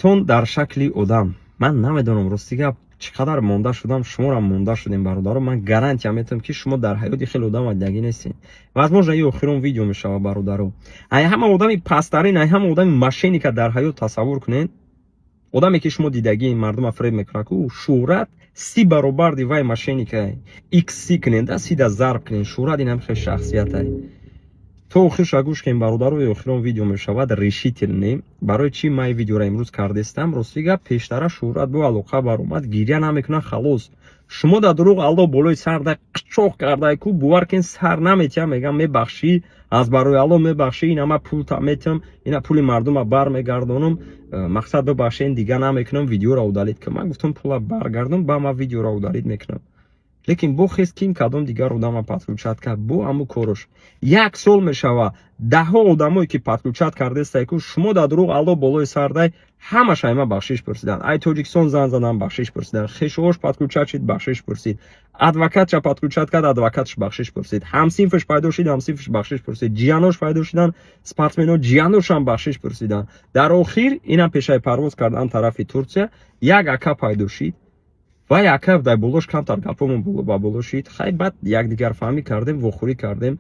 شیطان در شکل آدم. من نمیدونم راستیگه چقدر مونده شدم، شما هم مونده شدیم برادران. من گارانتی میتونم که شما در حیاتی خیلی آدم عادی نیستین. возможно این آخرین ویدیو میشه برادران. ای همه آدمی پسترین، ای همه آدمی ماشینی که در حیات تصور کنین، آدمی که شما دیدگی این مردم فریب میکنه که شهرت 30 برابر دیوای ماشینی که ایکس کنین ده 30 ضرب کنین، شهرت این هم خیلی شخصیت تو خوش گوش کن برادر. و آخرین ویدیو میشود решительный. برای چی من ویدیو را امروز کردستم؟ راستیگه پیشتر شهرت با علاقه بر اومد گریه نمیکنه خلاص. شما در دروغ الله بالای سر ده قچاق کرده کو باور کن سر نمیتیم، میگم میبخشی از برای الله میبخشی، اینا ما پول تمیتم، اینا پول مردم بر میگردونم، مقصد ببخشین دیگه نمیکنم ویدیو را اودالید که من گفتم پول برگردم با ما ویدیو را اودالید میکنم. لیکن بو خیست کیم کدام دیگر آدم پاتلوچات کرد بو امو کورش یک سال میشوه ده ها آدمایی که پاتلوچات کرده است که شما در دروغ الله بالای سرده همه شایما بخشش پرسیدن. ای توجیکستان زن زدن بخشش پرسیدن، خشوش پاتلوچات شد بخشش پرسید، ادوکات چا پاتلوچات کرد ادوکاتش بخشش پرسید، همسینفش پیدا شد همسینفش بخشش پرسید، جیانوش پیدا شدن اسپارتمنو جیانوش هم بخشش پرسیدن. در آخر اینا پیشای پرواز کردن طرف ترکیه، یک اکا پیدا شد و یکف در بولوش کمتر گپمون با بولوشید. خیلی بعد یک دیگر فهمی کردیم و خوری کردیم،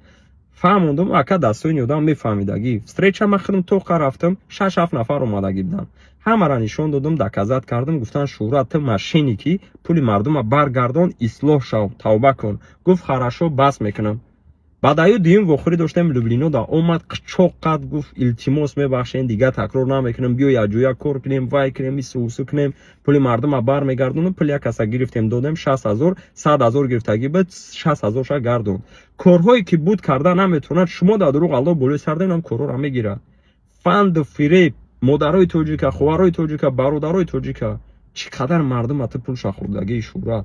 فهموندم اکا دستوی نیودم میفهمیدگی. استریچ هم خودم تو رفتم 6-7 نفر اومدگی بودن، همه را نشون دادم، دکازات کردم، گفتن شهرت ماشینی که پول مردم برگردان اصلاح شو توبه کن. گفت خراشو بس میکنم. بعد ایو دیم و خوری داشتم لوبلینو دا اومد قچاق قد گفت التماس میبخشین دیگه تکرار نمیکنم، بیا یا جویا کور کنیم وای کنیم سوسو کنیم پول مردم بر میگردونم. پول یک کسا گرفتیم دادم 60000 100000 گرفتگی بود 60000 شا گردون. کارهایی که بود کرده نمیتونه شما در دروغ الله بالای سردین هم کارو را میگیره. فند فریب مادرای توجیکا خواهرای توجیکا برادرای توجیکا چقدر مردم ات پول شخوردگی شهرت.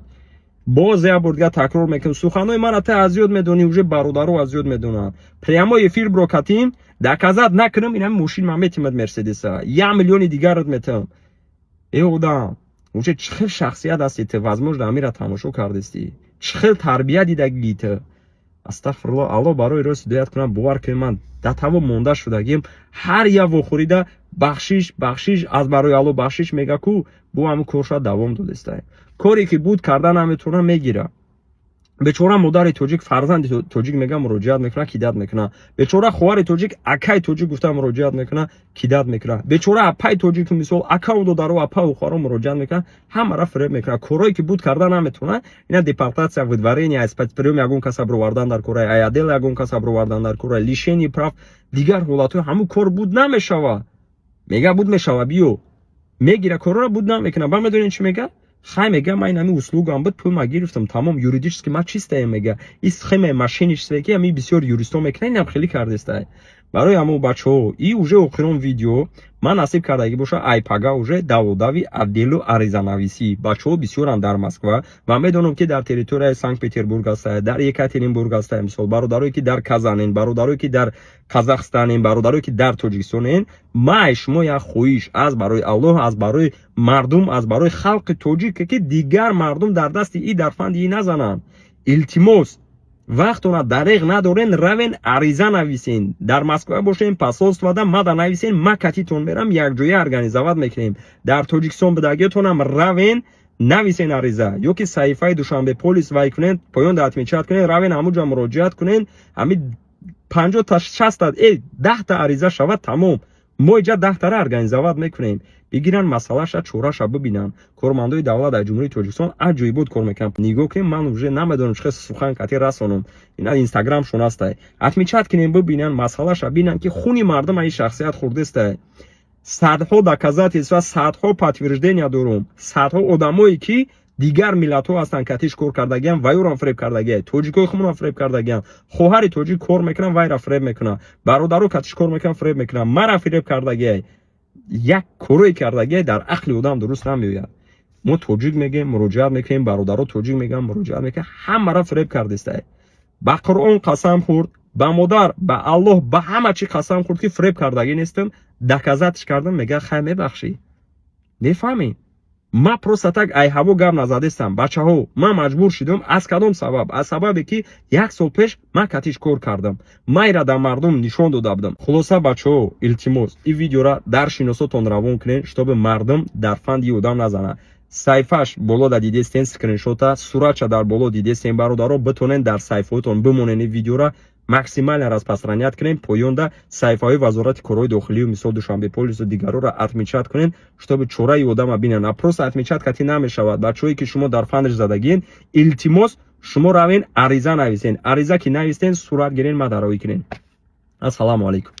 باز یا بردگاه تکرار میکنم سخنای من ات از یاد میدونی وجه برادرو از یاد میدونن. پریاما یه فیلم رو کاتیم دکازات نکنم اینم ماشین من میتیمد مرسدس 1 میلیون دیگر میتم. ای خدا وجه چه شخصیت هستی ته возможно امیر تماشا کردستی چه تربیت دیدگیته. استغفرالله الله برای راست دیت کنم باور کنم من در تمام مونده شدگیم هر یا وخوریده بخشش از برای الله بخشش میگه کو بو هم کورشا دوام دادسته. کاری که بود کردن نمیتونه میگیره. بیچاره مادر توجیک فرزند توجیک میگه مراجعت میکنه کیدت میکنه. بیچاره خواهر توجیک اکای توجیک گفته مراجعت میکنه کیدت میکنه. بیچاره اپای توجیک مثال اکاونت داره اپا و خواهر مراجعت میکنه همه را فریب میکنه. کاری که بود کردن نمیتونه. اینا депортация выдворение спецприем ягон каса бровардан дар кораи айадел ягон каса бровардан дар кораи лишени прав дигар ҳолатҳо ҳамун кор буд намешава. мега буд мешава биё мегира корро буд намекуна. ба медонин чӣ мега хай мега ман ами услугам буд пул ма гирифтам тамом юридически ма чистая мега ис хеме машинистеки ами бисёр юристо мекунад инам хеле кардестай. برای همون بچه‌ها این уже آخرین ویدیو من نصیب کردگی باشه айпага уже даводави отделу аризанависи бачаҳо бисёранд дар Москва و میدونم که در تریتوریای سانت پترزبورگ است، در یکاترینبورگ است، مثال برادرایی که در کازانن، برادرایی که در قزاقستان، برادرایی که در تاجیکستان. ما شما یا خویش از برای الله، از برای مردم، از برای خلق تاجیک که دیگر مردم در دست این درفند این نزنن. التماس وقتونه دریغ ندارین روین عریضه نویسین. در مسکو باشین پاسپورت ودا ماده نویسین ما کتیتون میرم یک جایی ارگانیزوات میکنیم. در تاجیکستان بدگیتونم روین نویسین عریضه یا که صحیفه دوشنبه پلیس وای کنین پایان دات میچات کنین روین همونجا مراجعت کنین همین 50 تا 60 تا 10 تا عریضه شود تمام. ما اینجا 10 تا ارگانیزوات میکنیم بگیرن مسئله شد چورش ببینن. کارمندای دولت در جمهوری تاجیکستان عجیب بود کار میکنن. نگاه کنیم من уже نمیدونم چه سخن کتی رسونم. اینا اینستاگرام شون است. اتمی چت کنیم ببینن مسئله شد ببینن که خونی مردم این شخصیت خورده است. صدها دکازات است و صدها پاتویرژدنیا دارم. صدها آدمایی که دیگر ملت‌ها هستن کاتیش کار کردگیان وای رو فریب کردگی توجیکای خمون فریب کردگیان خواهر توجیک کار میکنن وای را فریب میکنن برادرو کاتیش کار میکنن فریب میکنن مرا فریب کردگی یک کاری کردگی در عقل آدم درست نمیاد. ما توجیک میگیم مراجعت میکنیم برادرو توجیک میگن مراجعت میکنن همه را فریب کردسته. با قرآن قسم خورد با مادر با الله با همه چی قسم خورد که فریب کردگی نیستم. دکازاتش کردم میگه خیر میبخشی. میفهمی ما просто так ай ҳаво гап назадистам. Бачаҳо, ман маҷбур шудам аз кадом сабаб? Аз сабабе ки 1 сол пеш ман катиш кор кардам. Майра дар мардум нишон дода будам. Хулоса бачаҳо, илтимос, ин видеоро дар шиносотон равон кунед, чтобы мардум дар фанди одам назана. Сайфаш боло да дидестен скриншота, суратша дар боло дидестен бародаро, битонен дар сайфаотон бимонен ин видеоро максимально распространят кунем. Поёнда сайфаҳои вазорати корҳои дохилию мисол Душанбе полису дигароро отмечат кунем, чтобы чораи одама бинен. А просто отмечат кати намешавад. Бачаҳое ки шумо дар фанш задагин, илтимос шумо равен ариза нависен. Ариза ки навистен сурат гирен, мадароӣ кунен. Ассалому алайкум.